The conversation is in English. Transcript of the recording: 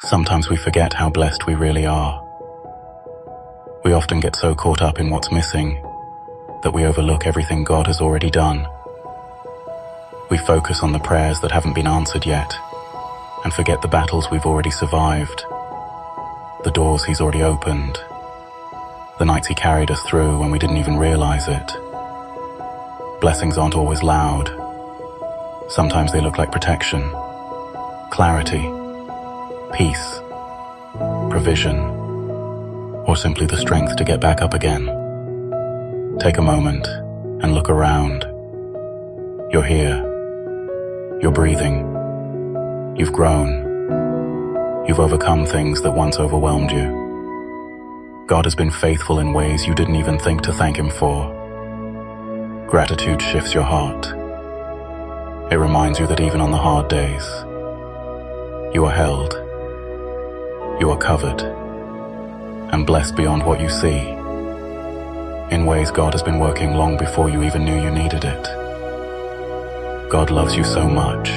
Sometimes we forget how blessed we really are. We often get so caught up in what's missing that we overlook everything God has already done. We focus on the prayers that haven't been answered yet and forget the battles we've already survived, the doors He's already opened, the nights He carried us through when we didn't even realize it. Blessings aren't always loud. Sometimes they look like protection, clarity, peace, provision, or simply the strength to get back up again. Take a moment and look around. You're here. You're breathing. You've grown. You've overcome things that once overwhelmed you. God has been faithful in ways you didn't even think to thank Him for. Gratitude shifts your heart. It reminds you that even on the hard days, you are held. You are covered and blessed beyond what you see, in ways God has been working long before you even knew you needed it. God loves you so much.